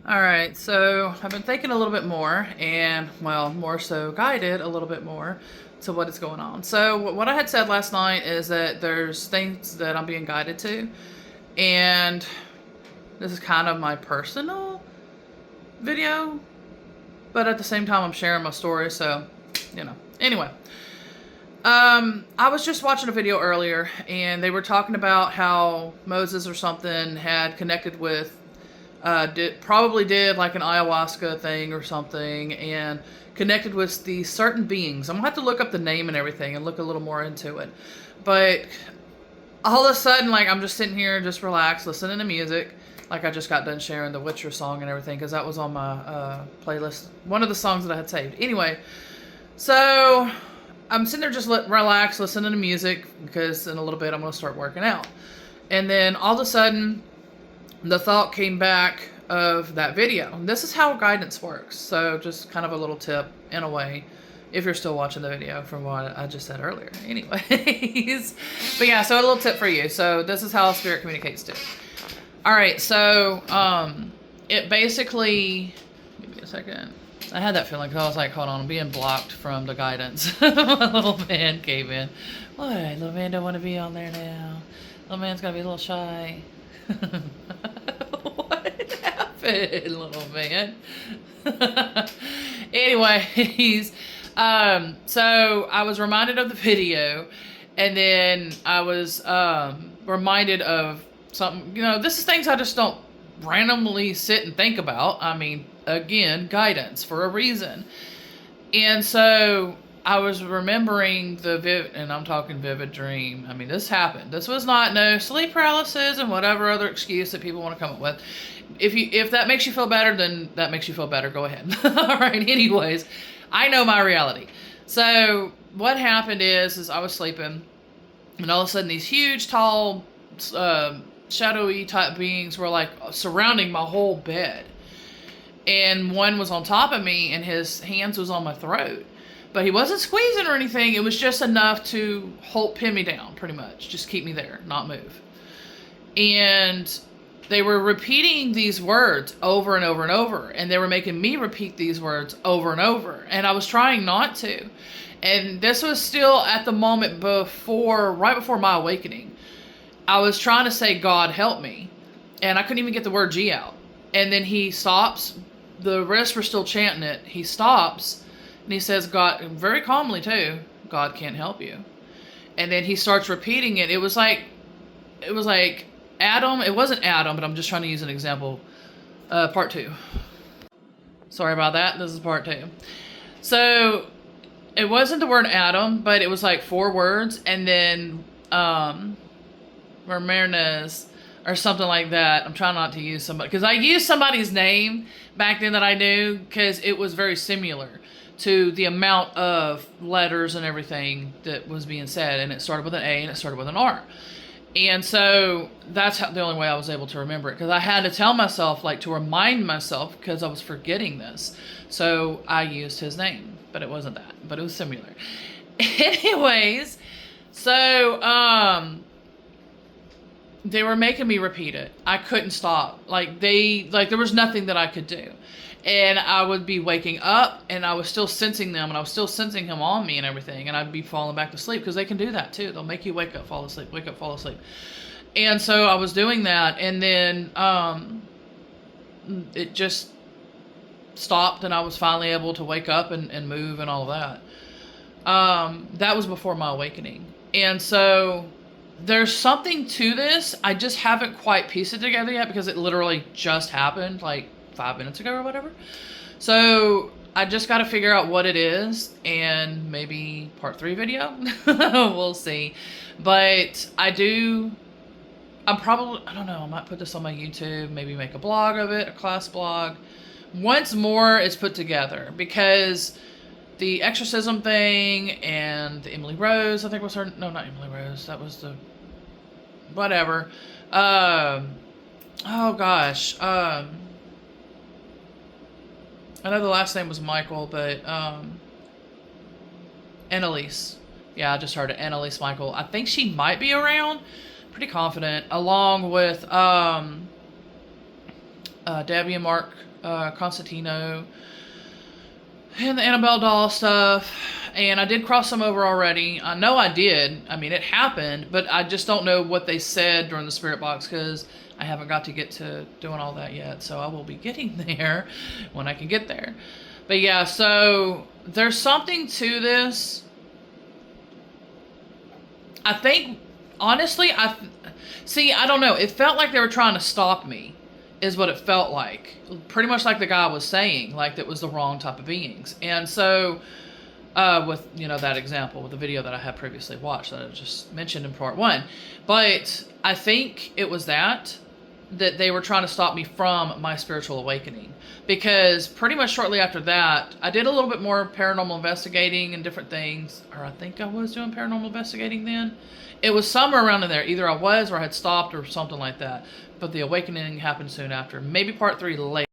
All right, so I've been thinking a little bit more and, well, more so guided a little bit more to what is going on. So, what I had said last night is that there's things that I'm being guided to, and this is kind of my personal video, but at the same time, I'm sharing my story, so, Anyway, I was just watching a video earlier, and they were talking about how Moses or something had connected with probably did like an ayahuasca thing or something and connected with these certain beings. I'm gonna have to look up the name and everything and look a little more into it. But all of a sudden, like, I'm just sitting here, just relaxed, listening to music. Like, I just got done sharing the Witcher song and everything because that was on my playlist. One of the songs that I had saved. Anyway, so I'm sitting there just relaxed, listening to music because in a little bit I'm gonna start working out. And then all of a sudden, the thought came back of that video. This is how guidance works. So just kind of a little tip in a way, if you're still watching the video from what I just said earlier. Anyways, but yeah, so a little tip for you. So this is how spirit communicates too. All right, so it basically, give me a second. I had that feeling because I was like, hold on, I'm being blocked from the guidance. My little man came in. What? Little man don't want to be on there now. Little man's got to be a little shy. What happened, little man? Anyways, so I was reminded of the video, and then I was reminded of something. This is things I just don't randomly sit and think about. I mean, again, guidance for a reason. And so I was remembering and I'm talking vivid dream. I mean, this happened. This was not no sleep paralysis and whatever other excuse that people want to come up with. If that makes you feel better, then that makes you feel better. Go ahead. All right. Anyways, I know my reality. So what happened is I was sleeping, and all of a sudden these huge, tall, shadowy type beings were like surrounding my whole bed. And one was on top of me, and his hands was on my throat. But he wasn't squeezing or anything. It was just enough to pin me down, pretty much. Just keep me there, not move. And they were repeating these words over and over and over. And they were making me repeat these words over and over. And I was trying not to. And this was still at the moment right before my awakening. I was trying to say, God, help me. And I couldn't even get the word G out. And then he stops. The rest were still chanting it. He stops. And he says, God, very calmly too, God can't help you. And then he starts repeating it. It was like Adam. It wasn't Adam, but I'm just trying to use an example. Part 2. Sorry about that. This is part 2. So it wasn't the word Adam, but it was like 4 words. And then Ramirez or something like that. I'm trying not to use somebody, because I used somebody's name back then that I knew because it was very similar to the amount of letters and everything that was being said, and it started with an A and it started with an R. And so that's the only way I was able to remember it, because I had to tell myself, like, to remind myself, because I was forgetting this. So I used his name, but it wasn't that, but it was similar. Anyways, so they were making me repeat it. I couldn't stop. There was nothing that I could do. And I would be waking up, and I was still sensing them, and I was still sensing him on me and everything, and I'd be falling back to sleep, because they can do that too. They'll make you wake up, fall asleep, wake up, fall asleep. And so I was doing that, and then it just stopped, and I was finally able to wake up and move and all of that. That was before my awakening. And so there's something to this. I just haven't quite pieced it together yet, because it literally just happened like 5 minutes ago or whatever. So I just got to figure out what it is, and maybe part 3 video. We'll see. But I don't know, I might put this on my YouTube, maybe make a blog of it, a class blog, once more it's put together, because the exorcism thing and the Emily Rose, I think was her, no, not Emily Rose, that was the, whatever. Oh gosh. I know the last name was Michael, but Annalise. Yeah, I just heard it. Annalise Michael. I think she might be around. Pretty confident. Along with Debbie and Mark Constantino, and the Annabelle doll stuff. And I did cross them over already. I know I did. I mean, it happened, but I just don't know what they said during the spirit box because I haven't got to get to doing all that yet. So I will be getting there when I can get there. But yeah, so there's something to this. I think, honestly, I don't know. It felt like they were trying to stop me, is what it felt like. Pretty much like the guy was saying, like that was the wrong type of beings. And so, with, you know, that example with the video that I had previously watched that I just mentioned in part 1. But I think it was that they were trying to stop me from my spiritual awakening. Because pretty much shortly after that, I did a little bit more paranormal investigating and different things. Or I think I was doing paranormal investigating then. It was somewhere around in there. Either I was or I had stopped or something like that. But the awakening happened soon after. Maybe part 3 later.